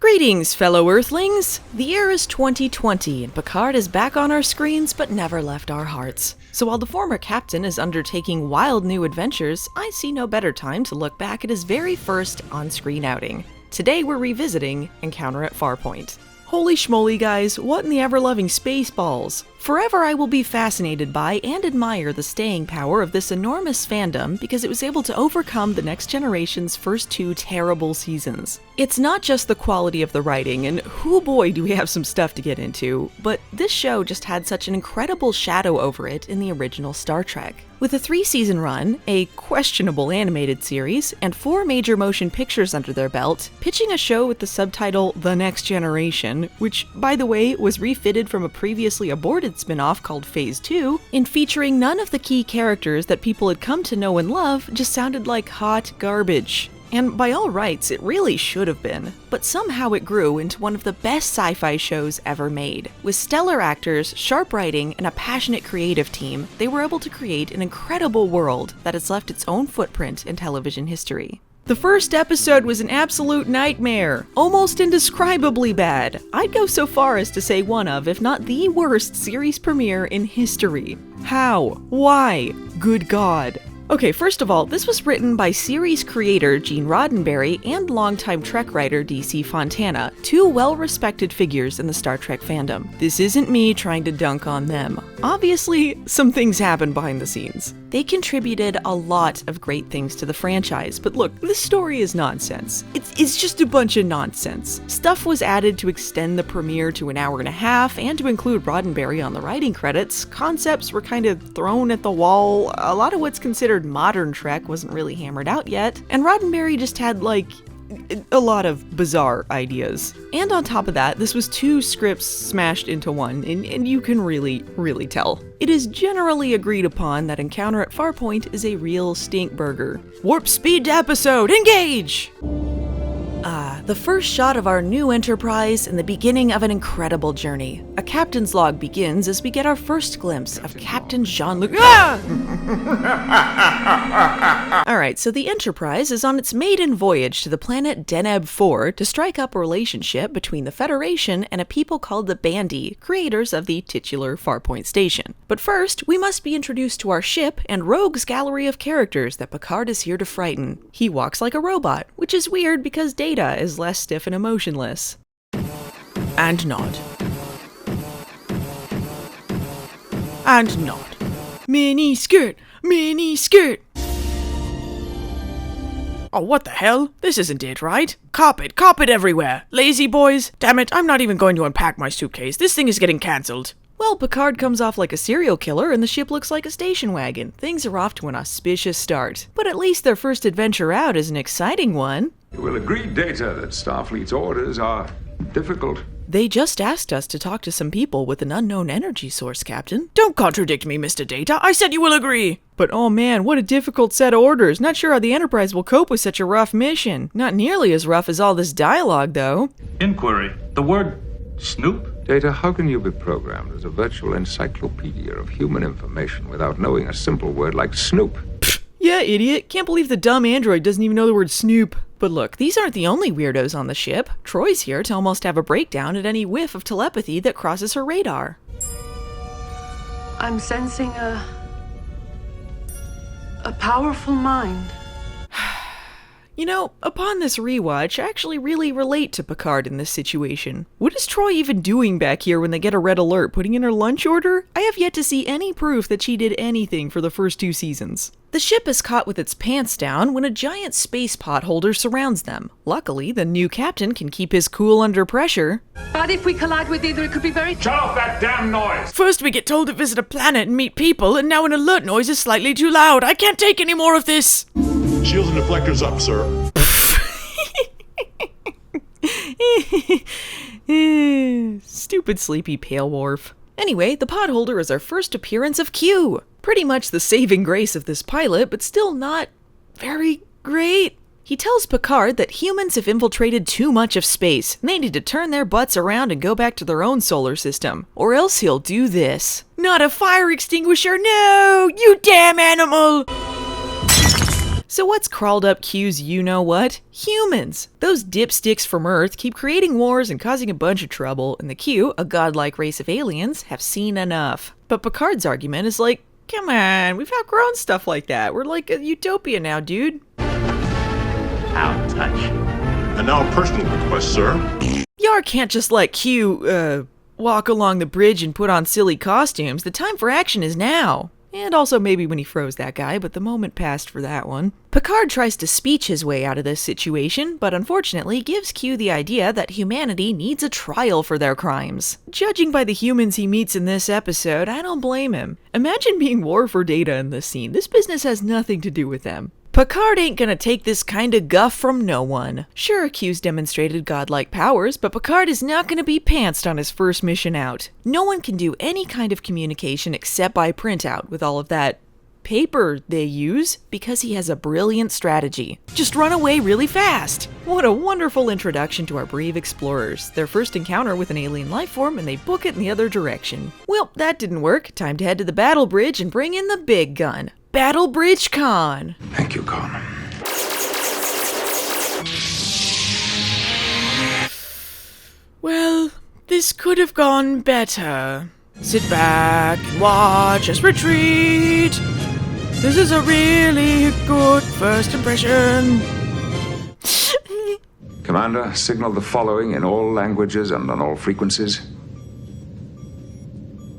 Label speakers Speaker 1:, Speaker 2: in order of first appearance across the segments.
Speaker 1: Greetings, fellow Earthlings! The year is 2020, and Picard is back on our screens but never left our hearts. So while the former captain is undertaking wild new adventures, I see no better time to look back at his very first on-screen outing. Today we're revisiting Encounter at Farpoint. Holy schmoly, guys, what in the ever-loving Spaceballs? Forever I will be fascinated by and admire the staying power of this enormous fandom because it was able to overcome the next generation's first two terrible seasons. It's not just the quality of the writing, and hoo boy do we have some stuff to get into, but this show just had such an incredible shadow over it in the original Star Trek. With a 3-season run, a questionable animated series, and 4 major motion pictures under their belt, pitching a show with the subtitle The Next Generation, which, by the way, was refitted from a previously aborted spin-off called Phase 2, and featuring none of the key characters that people had come to know and love, just sounded like hot garbage. And by all rights, it really should have been. But somehow it grew into one of the best sci-fi shows ever made. With stellar actors, sharp writing, and a passionate creative team, they were able to create an incredible world that has left its own footprint in television history. The first episode was an absolute nightmare, almost indescribably bad. I'd go so far as to say one of, if not the worst series premiere in history. How? Why? Good God. Okay, first of all, this was written by series creator Gene Roddenberry and longtime Trek writer DC Fontana, two well-respected figures in the Star Trek fandom. This isn't me trying to dunk on them. Obviously, some things happened behind the scenes. They contributed a lot of great things to the franchise, but look, this story is nonsense. It's just a bunch of nonsense. Stuff was added to extend the premiere to an hour and a half, and to include Roddenberry on the writing credits. Concepts were kind of thrown at the wall. A lot of what's considered modern Trek wasn't really hammered out yet, and Roddenberry just had, like, a lot of bizarre ideas. And on top of that, this was 2 scripts smashed into one, and you can really tell. It is generally agreed upon that Encounter at Farpoint is a real stink burger. Warp speed to episode, engage! The first shot of our new Enterprise and the beginning of an incredible journey. A captain's log begins as we get our first glimpse of Captain Jean-Luc. Alright, so the Enterprise is on its maiden voyage to the planet Deneb 4 to strike up a relationship between the Federation and a people called the Bandi, creators of the titular Farpoint station. But first, we must be introduced to our ship and Rogue's gallery of characters that Picard is here to frighten. He walks like a robot, which is weird because Data is less stiff and emotionless. And nod. And nod. Mini skirt! Mini skirt! Oh, what the hell? This isn't it, right? Carpet everywhere! Lazy boys! Damn it, I'm not even going to unpack my suitcase. This thing is getting cancelled. Well, Picard comes off like a serial killer and the ship looks like a station wagon. Things are off to an auspicious start. But at least their first adventure out is an exciting one.
Speaker 2: You will agree, Data, that Starfleet's orders are difficult.
Speaker 1: They just asked us to talk to some people with an unknown energy source, Captain. Don't contradict me, Mr. Data. I said you will agree. But oh man, what a difficult set of orders. Not sure how the Enterprise will cope with such a rough mission. Not nearly as rough as all this dialogue, though.
Speaker 3: Inquiry. The word Snoop?
Speaker 2: Data, how can you be programmed as a virtual encyclopedia of human information without knowing a simple word like Snoop?
Speaker 1: Yeah, idiot. Can't believe the dumb android doesn't even know the word Snoop. But look, these aren't the only weirdos on the ship. Troy's here to almost have a breakdown at any whiff of telepathy that crosses her radar.
Speaker 4: I'm sensing a powerful mind.
Speaker 1: You know, upon this rewatch, I actually really relate to Picard in this situation. What is Troy even doing back here when they get a red alert? Putting in her lunch order? I have yet to see any proof that she did anything for the first 2 seasons. The ship is caught with its pants down when a giant space pot holder surrounds them. Luckily, the new captain can keep his cool under pressure.
Speaker 4: But if we collide with either, it could be very...
Speaker 3: Shut off that damn noise!
Speaker 1: First we get told to visit a planet and meet people, and now an alert noise is slightly too loud. I can't take any more of this!
Speaker 5: Shields and deflectors up, sir.
Speaker 1: Stupid sleepy pale Worf. Anyway, the pod holder is our first appearance of Q. Pretty much the saving grace of this pilot, but still not very great. He tells Picard that humans have infiltrated too much of space, and they need to turn their butts around and go back to their own solar system, or else he'll do this. Not a fire extinguisher, no! You damn animal! So what's crawled up Q's you-know-what? Humans! Those dipsticks from Earth keep creating wars and causing a bunch of trouble, and the Q, a godlike race of aliens, have seen enough. But Picard's argument is like, come on, we've outgrown stuff like that. We're like a utopia now, dude.
Speaker 3: Out touch.
Speaker 5: And now a personal request, sir.
Speaker 1: Yar can't just let Q, walk along the bridge and put on silly costumes. The time for action is now. And also maybe when he froze that guy, but the moment passed for that one. Picard tries to speech his way out of this situation, but unfortunately gives Q the idea that humanity needs a trial for their crimes. Judging by the humans he meets in this episode, I don't blame him. Imagine being War for Data in this scene. This business has nothing to do with them. Picard ain't gonna take this kind of guff from no one. Sure, Q's demonstrated godlike powers, but Picard is not gonna be pantsed on his first mission out. No one can do any kind of communication except by printout with all of that paper they use, because he has a brilliant strategy. Just run away really fast! What a wonderful introduction to our brave explorers. Their first encounter with an alien life form, and they book it in the other direction. Well, that didn't work. Time to head to the battle bridge and bring in the big gun. Battle Bridge Con!
Speaker 2: Thank you, Con.
Speaker 1: Well, this could have gone better. Sit back and watch us retreat. This is a really good first impression.
Speaker 2: Commander, signal the following in all languages and on all frequencies.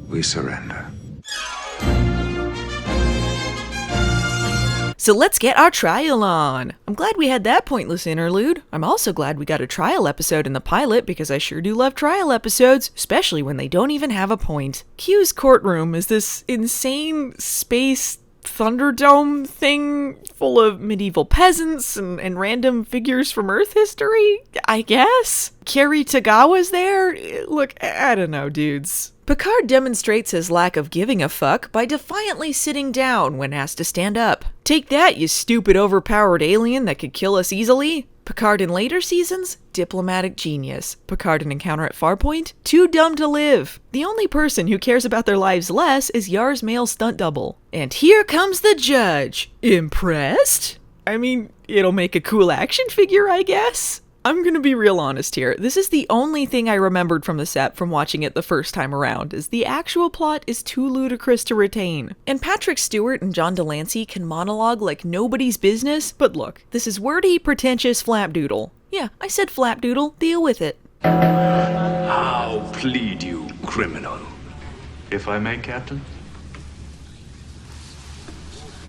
Speaker 2: We surrender.
Speaker 1: So let's get our trial on. I'm glad we had that pointless interlude. I'm also glad we got a trial episode in the pilot, because I sure do love trial episodes, especially when they don't even have a point. Q's courtroom is this insane space Thunderdome thing full of medieval peasants and random figures from Earth history, I guess? Kerry Tagawa's there? Look, I don't know, dudes. Picard demonstrates his lack of giving a fuck by defiantly sitting down when asked to stand up. Take that, you stupid overpowered alien that could kill us easily. Picard in later seasons? Diplomatic genius. Picard in Encounter at Farpoint? Too dumb to live. The only person who cares about their lives less is Yar's male stunt double. And here comes the judge. Impressed? I mean, it'll make a cool action figure, I guess? I'm gonna be real honest here. This is the only thing I remembered from the set from watching it the first time around, is the actual plot is too ludicrous to retain. And Patrick Stewart and John Delancey can monologue like nobody's business, but look, this is wordy, pretentious flapdoodle. Yeah, I said flapdoodle, deal with it.
Speaker 3: How plead you, criminal? If I may, Captain?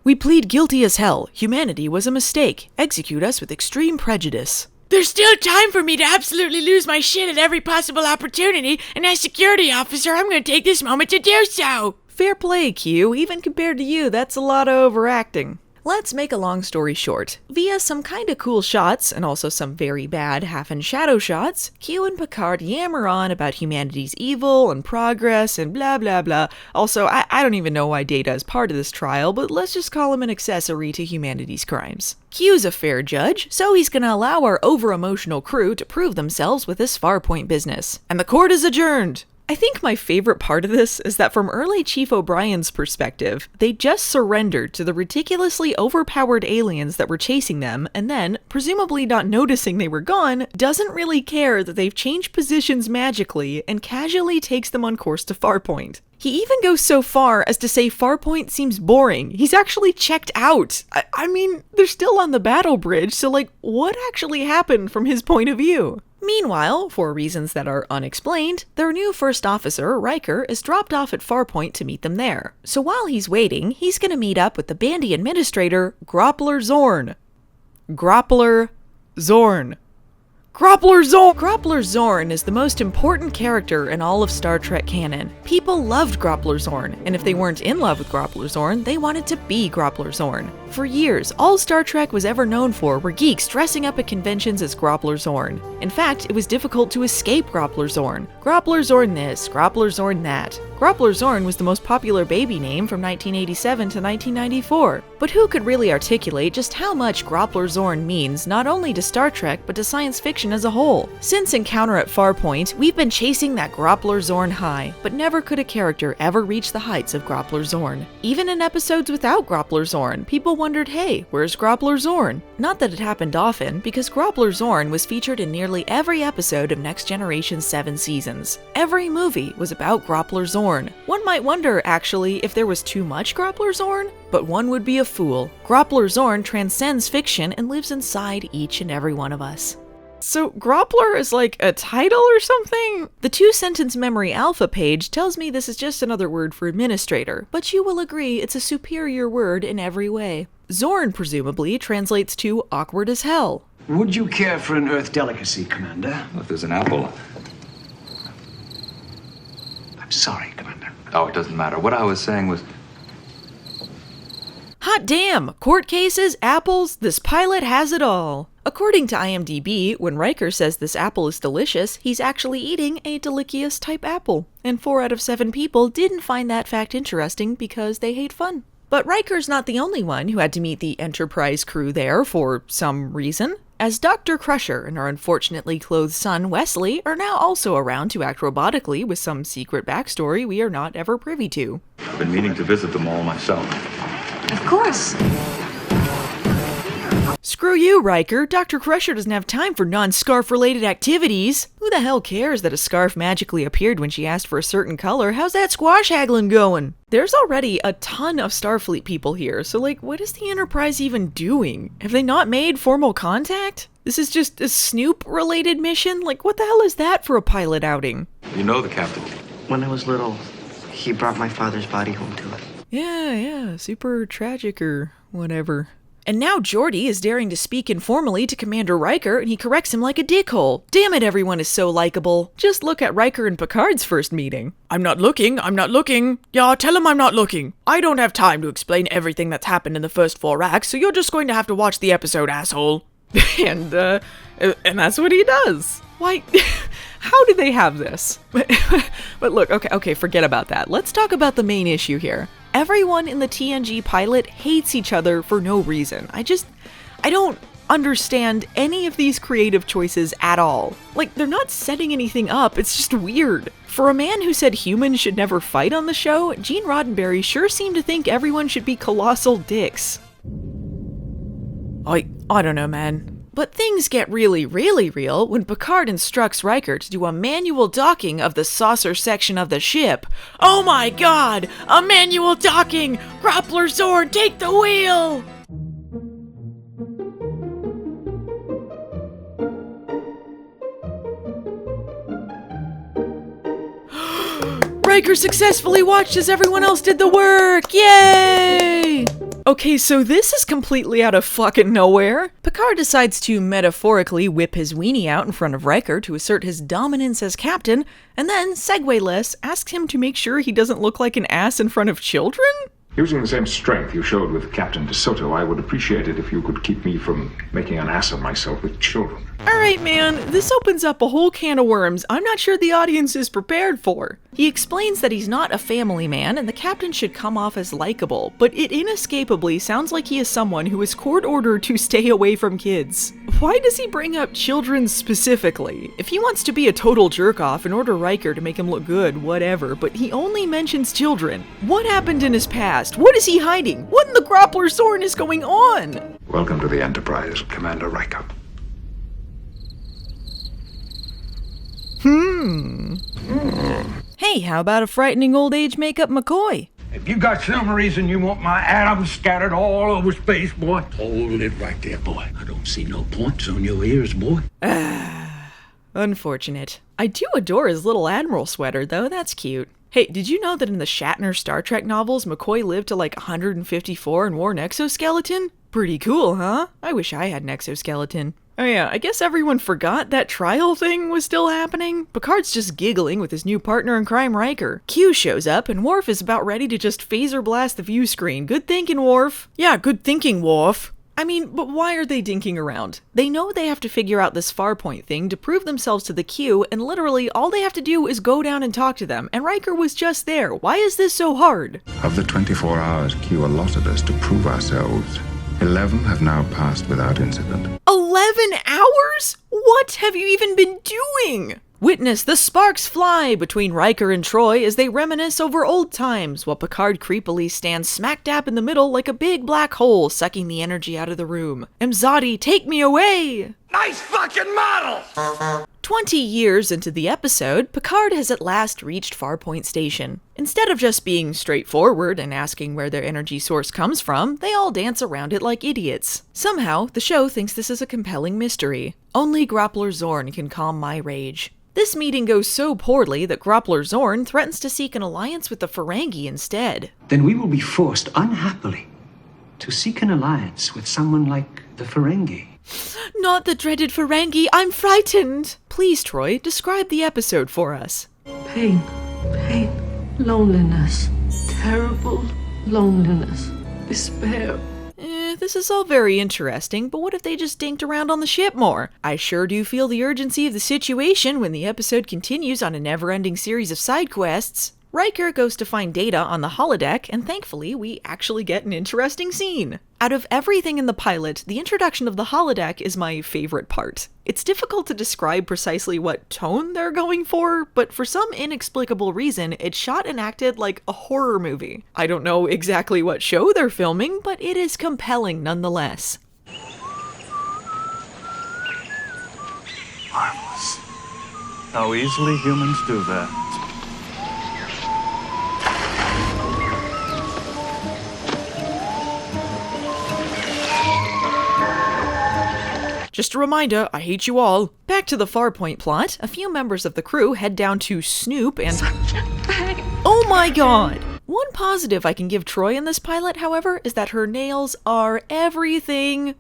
Speaker 1: We plead guilty as hell. Humanity was a mistake. Execute us with extreme prejudice.
Speaker 6: There's still time for me to absolutely lose my shit at every possible opportunity, and as security officer, I'm gonna take this moment to do so!
Speaker 1: Fair play, Q. Even compared to you, that's a lot of overacting. Let's make a long story short. Via some kinda cool shots, and also some very bad half-in-shadow shots, Q and Picard yammer on about humanity's evil and progress and blah blah blah. Also, I don't even know why Data is part of this trial, but let's just call him an accessory to humanity's crimes. Q's a fair judge, so he's gonna allow our over-emotional crew to prove themselves with this Farpoint business. And the court is adjourned! I think my favorite part of this is that from early Chief O'Brien's perspective, they just surrendered to the ridiculously overpowered aliens that were chasing them, and then, presumably not noticing they were gone, doesn't really care that they've changed positions magically and casually takes them on course to Farpoint. He even goes so far as to say Farpoint seems boring. He's actually checked out. I mean, they're still on the battle bridge, so like, what actually happened from his point of view? Meanwhile, for reasons that are unexplained, their new first officer, Riker, is dropped off at Farpoint to meet them there. So while he's waiting, he's gonna meet up with the bandy administrator, Groppler Zorn. Groppler Zorn. Groppler Zorn! Groppler Zorn is the most important character in all of Star Trek canon. People loved Groppler Zorn, and if they weren't in love with Groppler Zorn, they wanted to be Groppler Zorn. For years, all Star Trek was ever known for were geeks dressing up at conventions as Groppler Zorn. In fact, it was difficult to escape Groppler Zorn. Groppler Zorn this, Groppler Zorn that. Groppler Zorn was the most popular baby name from 1987 to 1994. But who could really articulate just how much Groppler Zorn means not only to Star Trek but to science fiction as a whole? Since Encounter at Farpoint, we've been chasing that Groppler Zorn high, but never could a character ever reach the heights of Groppler Zorn. Even in episodes without Groppler Zorn, people wondered, hey, where's Groppler Zorn? Not that it happened often, because Groppler Zorn was featured in nearly every episode of Next Generation's 7 seasons. Every movie was about Groppler Zorn. One might wonder, actually, if there was too much Groppler Zorn? But one would be a fool. Groppler Zorn transcends fiction and lives inside each and every one of us. So Groppler is like a title or something? The 2-sentence memory alpha page tells me this is just another word for administrator, but you will agree it's a superior word in every way. Zorn presumably translates to awkward as hell.
Speaker 7: Would you care for an Earth delicacy, Commander?
Speaker 3: If there's an apple.
Speaker 7: I'm sorry, Commander.
Speaker 3: Oh, it doesn't matter. What I was saying was...
Speaker 1: Hot damn! Court cases, apples, this pilot has it all. According to IMDb, when Riker says this apple is delicious, he's actually eating a delicious type apple. And 4 out of 7 people didn't find that fact interesting because they hate fun. But Riker's not the only one who had to meet the Enterprise crew there for some reason, as Dr. Crusher and our unfortunately clothed son Wesley are now also around to act robotically with some secret backstory we are not ever privy to.
Speaker 3: I've been meaning to visit them all myself.
Speaker 4: Of course.
Speaker 1: Screw you, Riker. Dr. Crusher doesn't have time for non-scarf-related activities. Who the hell cares that a scarf magically appeared when she asked for a certain color? How's that squash haggling going? There's already a ton of Starfleet people here, so what is the Enterprise even doing? Have they not made formal contact? This is just a Snoop-related mission? What the hell is that for a pilot outing?
Speaker 3: You know the captain.
Speaker 8: When I was little, he brought my father's body home to us.
Speaker 1: Yeah, super tragic or whatever. And now Geordi is daring to speak informally to Commander Riker, and he corrects him like a dickhole. Damn it, everyone is so likable. Just look at Riker and Picard's first meeting.
Speaker 6: I'm not looking. Yeah, tell him I'm not looking. I don't have time to explain everything that's happened in the first 4 acts, so you're just going to have to watch the episode, asshole.
Speaker 1: And that's what he does. Why? How do they have this? But look, okay, forget about that. Let's talk about the main issue here. Everyone in the TNG pilot hates each other for no reason. I don't understand any of these creative choices at all. They're not setting anything up, it's just weird. For a man who said humans should never fight on the show, Gene Roddenberry sure seemed to think everyone should be colossal dicks. I don't know, man. But things get really, really real when Picard instructs Riker to do a manual docking of the saucer section of the ship.
Speaker 6: Oh my god! A manual docking! Groppler Zorn, take the wheel!
Speaker 1: Riker successfully watched as everyone else did the work! Yay! Okay, so this is completely out of fucking nowhere. Picard decides to metaphorically whip his weenie out in front of Riker to assert his dominance as captain, and then, segue-less, asks him to make sure he doesn't look like an ass in front of children?
Speaker 2: Using the same strength you showed with Captain DeSoto, I would appreciate it if you could keep me from making an ass of myself with children.
Speaker 1: Alright, man, this opens up a whole can of worms I'm not sure the audience is prepared for. He explains that he's not a family man and the captain should come off as likable, but it inescapably sounds like he is someone who is court-ordered to stay away from kids. Why does he bring up children specifically? If he wants to be a total jerk-off and order Riker to make him look good, whatever, but he only mentions children. What happened in his past? What is he hiding? What in the Groppler Zorn is going on?
Speaker 2: Welcome to the Enterprise, Commander Riker.
Speaker 1: Hey, how about a frightening old age makeup McCoy?
Speaker 9: If you got some reason you want my atoms scattered all over space, boy, hold it right there, boy. I don't see no points on your ears, boy.
Speaker 1: Unfortunate. I do adore his little Admiral sweater, though. That's cute. Hey, did you know that in the Shatner Star Trek novels, McCoy lived to 154 and wore an exoskeleton? Pretty cool, huh? I wish I had an exoskeleton. Oh yeah, I guess everyone forgot that trial thing was still happening. Picard's just giggling with his new partner in crime, Riker. Q shows up, and Worf is about ready to just phaser blast the view screen. Good thinking, Worf.
Speaker 6: Yeah, good thinking, Worf.
Speaker 1: I mean, but why are they dinking around? They know they have to figure out this Farpoint thing to prove themselves to the Q, and literally all they have to do is go down and talk to them, and Riker was just there. Why is this so hard?
Speaker 2: Of the 24 hours Q allotted us to prove ourselves, 11 have now passed without incident.
Speaker 1: 11 hours? What have you even been doing? Witness the sparks fly between Riker and Troy as they reminisce over old times, while Picard creepily stands smack dab in the middle like a big black hole sucking the energy out of the room. Mzadi, take me away!
Speaker 9: Nice fucking model!
Speaker 1: 20 years into the episode, Picard has at last reached Farpoint Station. Instead of just being straightforward and asking where their energy source comes from, they all dance around it like idiots. Somehow, the show thinks this is a compelling mystery. Only Groppler Zorn can calm my rage. This meeting goes so poorly that Groppler Zorn threatens to seek an alliance with the Ferengi instead.
Speaker 7: Then we will be forced, unhappily, to seek an alliance with someone like the Ferengi.
Speaker 1: Not the dreaded Ferengi, I'm frightened! Please, Troy, describe the episode for us.
Speaker 4: Pain, loneliness, terrible loneliness, despair.
Speaker 1: This is all very interesting, but what if they just dinked around on the ship more? I sure do feel the urgency of the situation when the episode continues on a never-ending series of side quests. Riker goes to find Data on the holodeck, and thankfully, we actually get an interesting scene. Out of everything in the pilot, the introduction of the holodeck is my favorite part. It's difficult to describe precisely what tone they're going for, but for some inexplicable reason, it's shot and acted like a horror movie. I don't know exactly what show they're filming, but it is compelling nonetheless.
Speaker 3: Marvelous. How easily humans do that.
Speaker 1: Just a reminder, I hate you all. Back to the Farpoint plot, a few members of the crew head down to Snoop and... Oh my god! One positive I can give Troy in this pilot, however, is that her nails are everything.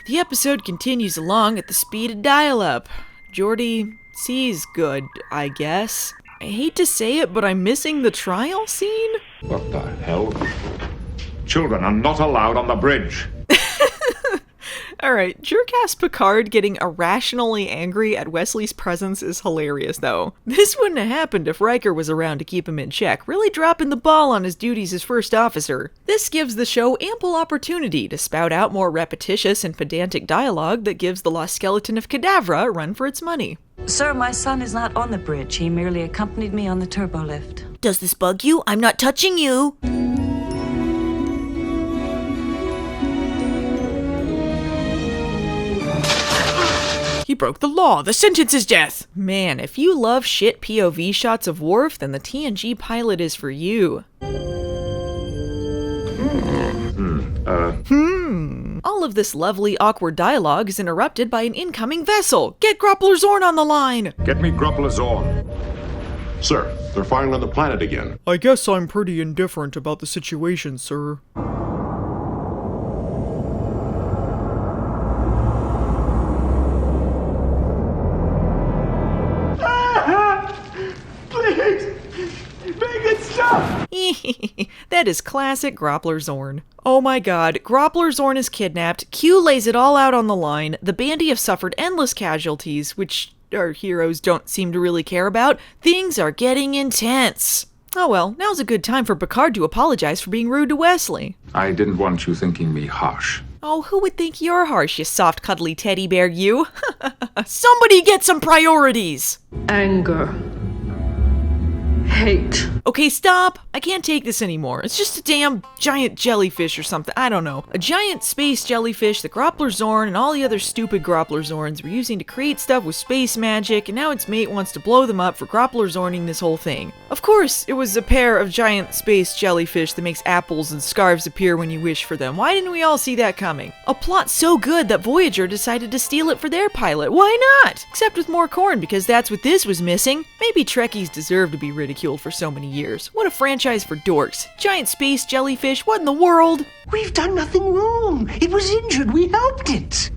Speaker 1: The episode continues along at the speed of dial-up. Geordi sees good, I guess. I hate to say it, but I'm missing the trial scene.
Speaker 5: What the hell? Children are not allowed on the bridge.
Speaker 1: Alright, jerk-ass Picard getting irrationally angry at Wesley's presence is hilarious, though. This wouldn't have happened if Riker was around to keep him in check, really dropping the ball on his duties as first officer. This gives the show ample opportunity to spout out more repetitious and pedantic dialogue that gives the lost skeleton of Cadavra a run for its money.
Speaker 4: Sir, my son is not on the bridge. He merely accompanied me on the turbo lift.
Speaker 1: Does this bug you? I'm not touching you!
Speaker 6: He broke the law. The sentence is death.
Speaker 1: Man, if you love shit POV shots of Worf, then the TNG pilot is for you. All of this lovely, awkward dialogue is interrupted by an incoming vessel. Get Groppler Zorn on the line!
Speaker 5: Get me Groppler Zorn. Sir, they're firing on the planet again.
Speaker 6: I guess I'm pretty indifferent about the situation, sir.
Speaker 1: That is classic Groppler Zorn. Oh my god, Groppler Zorn is kidnapped, Q lays it all out on the line, the Bandy have suffered endless casualties, which our heroes don't seem to really care about. Things are getting intense. Oh well, now's a good time for Picard to apologize for being rude to Wesley.
Speaker 2: I didn't want you thinking me harsh.
Speaker 1: Oh, who would think you're harsh, you soft cuddly teddy bear, you?
Speaker 6: Somebody get some priorities!
Speaker 4: Anger. Hate.
Speaker 1: Okay, stop! I can't take this anymore. It's just a damn giant jellyfish or something. I don't know. A giant space jellyfish that Groppler Zorn and all the other stupid Groppler Zorns were using to create stuff with space magic, and now its mate wants to blow them up for Groppler Zorning this whole thing. Of course, it was a pair of giant space jellyfish that makes apples and scarves appear when you wish for them. Why didn't we all see that coming? A plot so good that Voyager decided to steal it for their pilot. Why not? Except with more corn, because that's what this was missing. Maybe Trekkies deserve to be ridiculed for so many years. What a franchise for dorks. Giant space jellyfish, what in the world?
Speaker 7: We've done nothing wrong. It was injured. We helped it.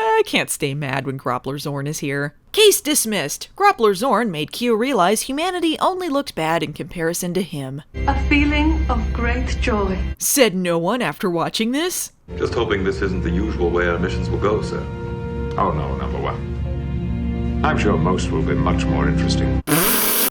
Speaker 1: I can't stay mad when Groppler Zorn is here. Case dismissed. Groppler Zorn made Q realize humanity only looked bad in comparison to him.
Speaker 10: A feeling of great joy.
Speaker 1: Said no one after watching this.
Speaker 11: Just hoping this isn't the usual way our missions will go, sir.
Speaker 2: Oh no, number one. I'm sure most will be much more interesting.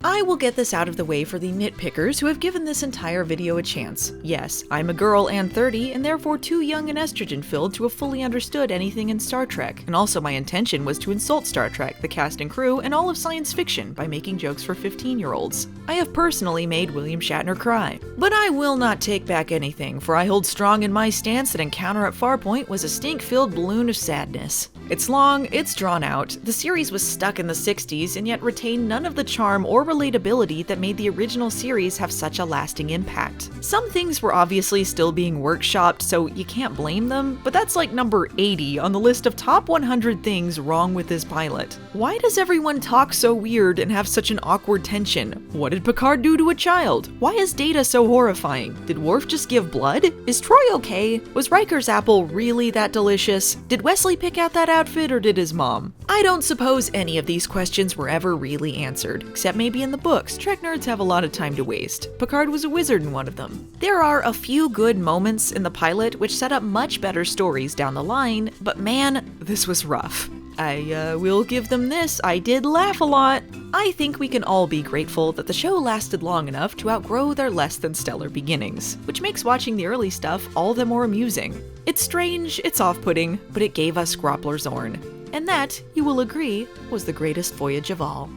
Speaker 1: I will get this out of the way for the nitpickers who have given this entire video a chance. Yes, I'm a girl and 30, and therefore too young and estrogen-filled to have fully understood anything in Star Trek, and also my intention was to insult Star Trek, the cast and crew, and all of science fiction by making jokes for 15-year-olds. I have personally made William Shatner cry. But I will not take back anything, for I hold strong in my stance that Encounter at Farpoint was a stink-filled balloon of sadness. It's long, it's drawn out, the series was stuck in the 60s and yet retained none of the charm or relatability that made the original series have such a lasting impact. Some things were obviously still being workshopped, so you can't blame them, but that's like number 80 on the list of top 100 things wrong with this pilot. Why does everyone talk so weird and have such an awkward tension? What did Picard do to a child? Why is Data so horrifying? Did Worf just give blood? Is Troy okay? Was Riker's apple really that delicious? Did Wesley pick out that outfit or did his mom? I don't suppose any of these questions were ever really answered, except maybe in the books. Trek nerds have a lot of time to waste. Picard was a wizard in one of them. There are a few good moments in the pilot which set up much better stories down the line, but man, this was rough. I will give them this, I did laugh a lot. I think we can all be grateful that the show lasted long enough to outgrow their less than stellar beginnings, which makes watching the early stuff all the more amusing. It's strange, it's off-putting, but it gave us Groppler Zorn. And that, you will agree, was the greatest voyage of all.